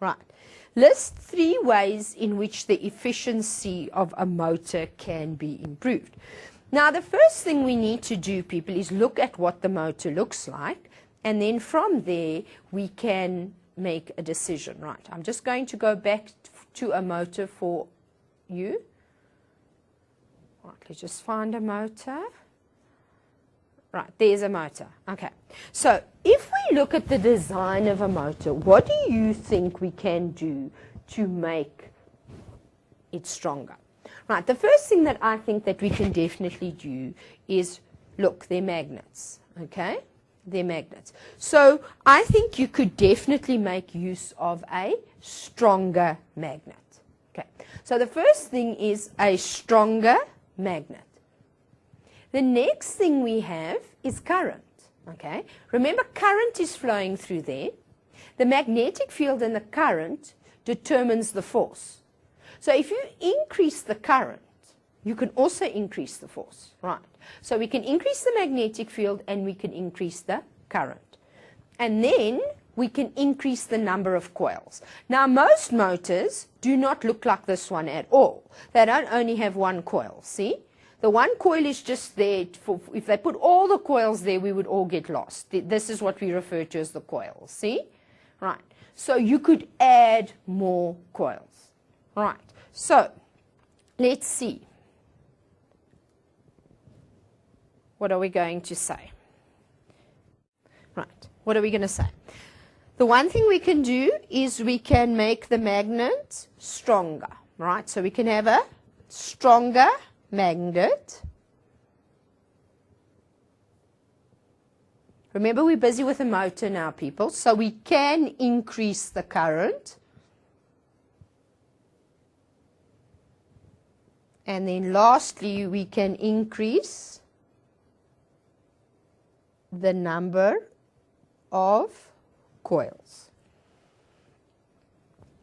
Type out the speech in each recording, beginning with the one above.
Right. List 3 ways in which the efficiency of a motor can be improved. Now, the first thing we need to do, people, is look at what the motor looks like, and then from there we can make a decision. Right. I'm just going to go back to a motor for you. Right, let's just find a motor. Right, there's a motor. Okay, so if we look at the design of a motor, what do you think we can do to make it stronger? Right, the first thing that I think that we can definitely do is, look, they're magnets, okay? They're magnets. So I think you could definitely make use of a stronger magnet. Okay, so the first thing is a stronger magnet. The next thing we have is current, okay? Remember, current is flowing through there. The magnetic field and the current determines the force. So if you increase the current, you can also increase the force, right? So we can increase the magnetic field and we can increase the current. And then we can increase the number of coils. Now, most motors do not look like this one at all. They don't only have one coil, see? The one coil is just there for, if they put all the coils there, we would all get lost. This is what we refer to as the coils, see? Right. So you could add more coils. Right. So let's see. What are we going to say? Right. What are we going to say? The one thing we can do is we can make the magnet stronger. Right. So we can have a stronger magnet. Remember, we're busy with a motor now, people, so we can increase the current. And then lastly, we can increase the number of coils.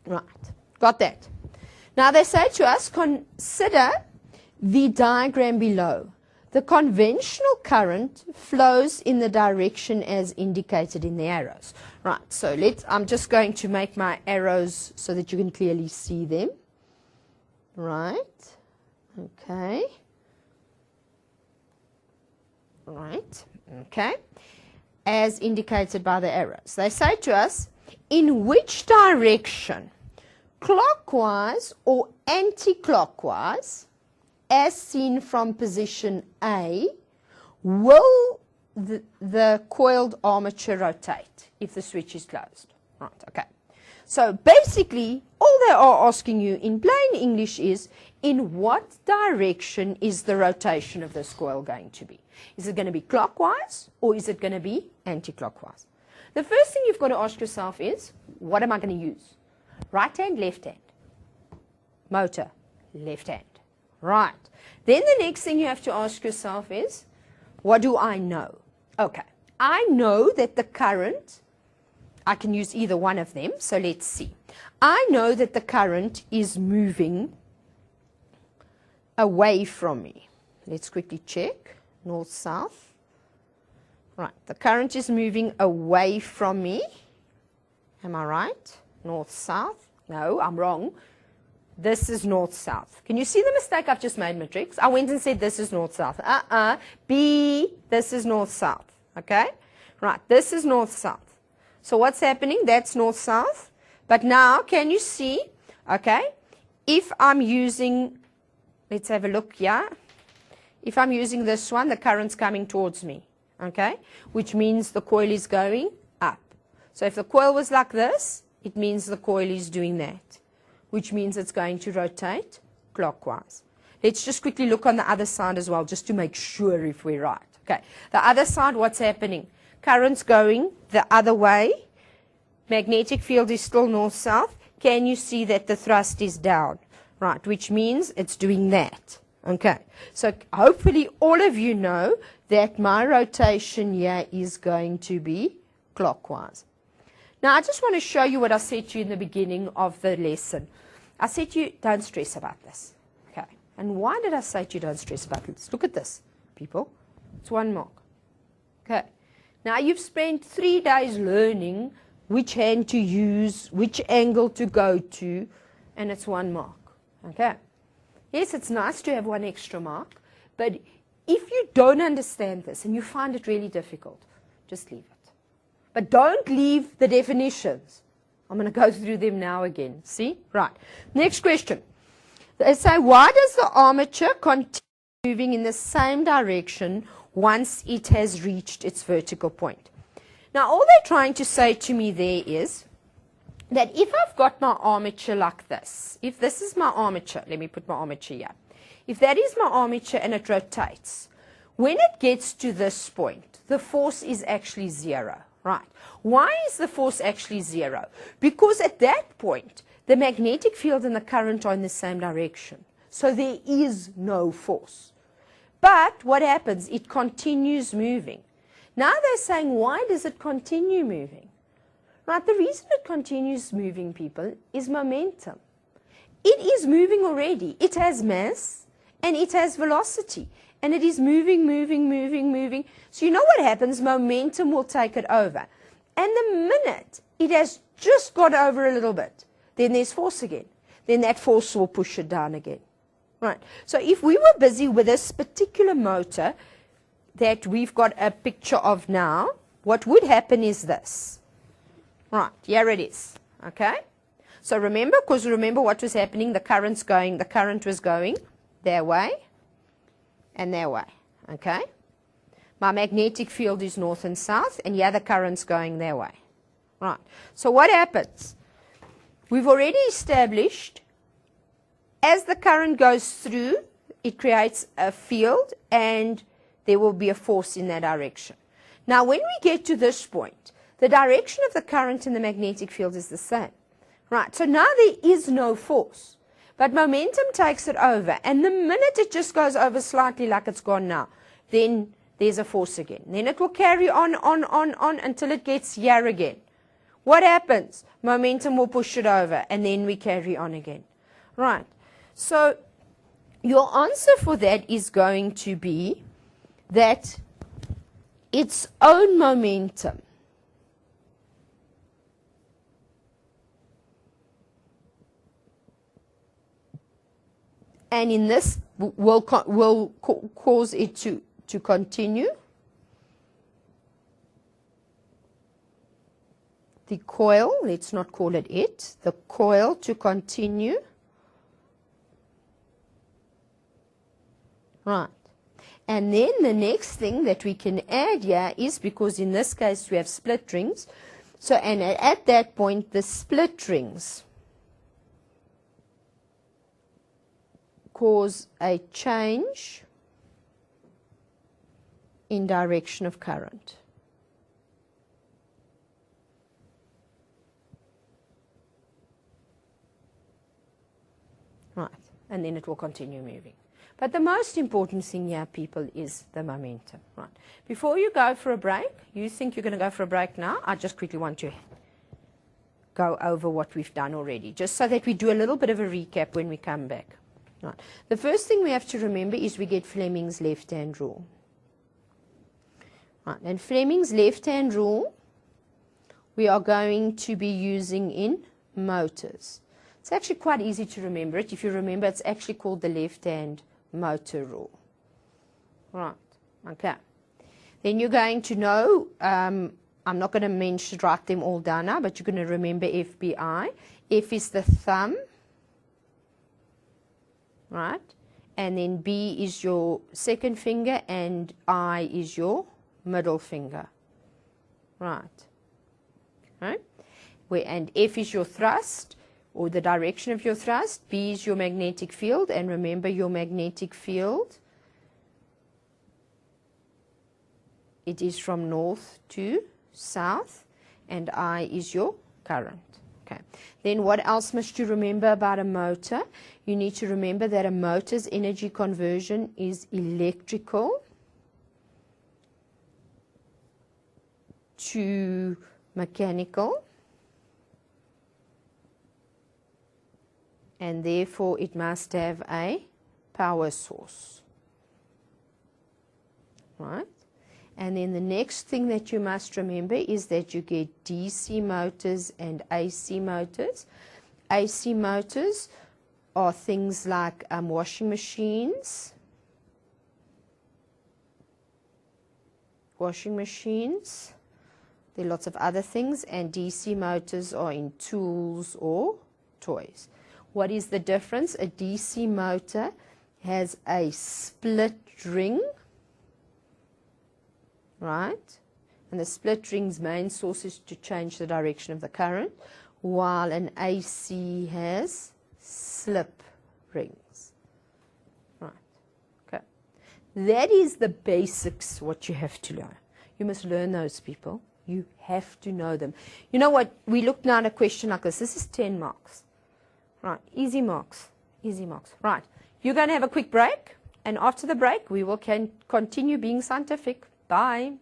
Right, got that. Now they say to us, consider the diagram below. The conventional current flows in the direction as indicated in the arrows. Right, so I'm just going to make my arrows so that you can clearly see them. Right, okay. Right, okay. As indicated by the arrows. They say to us, in which direction, clockwise or anti-clockwise, as seen from position A, will the coiled armature rotate if the switch is closed? Right, okay. So basically, all they are asking you in plain English is, in what direction is the rotation of this coil going to be? Is it going to be clockwise or is it going to be anti-clockwise? The first thing you've got to ask yourself is, what am I going to use? Right hand, left hand. Motor, left hand. Right. Then the next thing you have to ask yourself is, what do I know? Okay. I know that the current, I can use either one of them, so let's see. I know that the current is moving away from me. Let's quickly check. North, south. Right. The current is moving away from me. Am I right? North, south. No, I'm wrong. This is north-south. Can you see the mistake I've just made, Matrix? I went and said this is north-south. B, this is north-south. Okay? Right, this is north-south. So what's happening? That's north-south. But now, can you see, okay, if I'm using, let's have a look here. If I'm using this one, the current's coming towards me. Okay? Which means the coil is going up. So if the coil was like this, it means the coil is doing that, which means it's going to rotate clockwise. Let's just quickly look on the other side as well, just to make sure if we're right. Okay, the other side, what's happening? Current's going the other way. Magnetic field is still north-south. Can you see that the thrust is down? Right, which means it's doing that. Okay, so hopefully all of you know that my rotation here is going to be clockwise. Now, I just want to show you what I said to you in the beginning of the lesson. I said to you, don't stress about this. Okay. And why did I say to you, don't stress about this? Look at this, people. It's 1 mark. Okay. Now, you've spent 3 days learning which hand to use, which angle to go to, and it's 1 mark. Okay? Yes, it's nice to have 1 extra mark, but if you don't understand this and you find it really difficult, just leave it. But don't leave the definitions. I'm going to go through them now again. See? Right. Next question. They say, why does the armature continue moving in the same direction once it has reached its vertical point? Now, all they're trying to say to me there is that if I've got my armature like this, if this is my armature, let me put my armature here. If that is my armature and it rotates, when it gets to this point, the force is actually 0, right? Why is the force actually 0? Because at that point, the magnetic field and the current are in the same direction. So there is no force. But what happens? It continues moving. Now they're saying, why does it continue moving? Right, the reason it continues moving, people, is momentum. It is moving already. It has mass and it has velocity. And it is moving, moving, moving, moving. So you know what happens? Momentum will take it over. And the minute it has just got over a little bit, then there's force again. Then that force will push it down again. Right. So if we were busy with this particular motor that we've got a picture of now, what would happen is this. Right, here it is. Okay? So remember, because remember what was happening, the current was going their way and their way. Okay? My magnetic field is north and south, and here the current's going their way. Right. So what happens? We've already established as the current goes through, it creates a field and there will be a force in that direction. Now when we get to this point, the direction of the current in the magnetic field is the same. Right, so now there is no force. But momentum takes it over. And the minute it just goes over slightly like it's gone now, then there's a force again. Then it will carry on until it gets here again. What happens? Momentum will push it over and then we carry on again. Right, so your answer for that is going to be that its own momentum and in this will cause it to continue. The coil, let's not call it the coil to continue. Right. And then the next thing that we can add here is, because in this case we have split rings, so and at that point the split rings cause a change in direction of current. Right, and then it will continue moving. But the most important thing here, people, is the momentum. Right. Before you go for a break, you think you're going to go for a break now? I just quickly want to go over what we've done already, just so that we do a little bit of a recap when we come back. Right. The first thing we have to remember is we get Fleming's left-hand rule. Right. And Fleming's left-hand rule we are going to be using in motors. It's actually quite easy to remember it. If you remember, it's actually called the left-hand motor rule. Right, okay. Then you're going to know, I'm not going to write them all down now, but you're going to remember FBI. F is the thumb, right? And then B is your second finger and I is your middle finger. Right. Right? And F is your thrust, or the direction of your thrust. B is your magnetic field, and remember your magnetic field, it is from north to south, and I is your current. Okay. Then what else must you remember about a motor? You need to remember that a motor's energy conversion is electrical to mechanical, and therefore it must have a power source, right? And then the next thing that you must remember is that you get DC motors and AC motors. AC motors are things like washing machines, there are lots of other things, and DC motors are in tools or toys. What is the difference? A DC motor has a split ring, right? And the split ring's main source is to change the direction of the current, while an AC has slip rings. Right, okay. That is the basics, what you have to learn. You must learn those, people. You have to know them. You know what? We looked now at a question like this. This is 10 marks. Right, easy marks, easy marks. Right, you're going to have a quick break, and after the break, we will continue being scientific. Bye.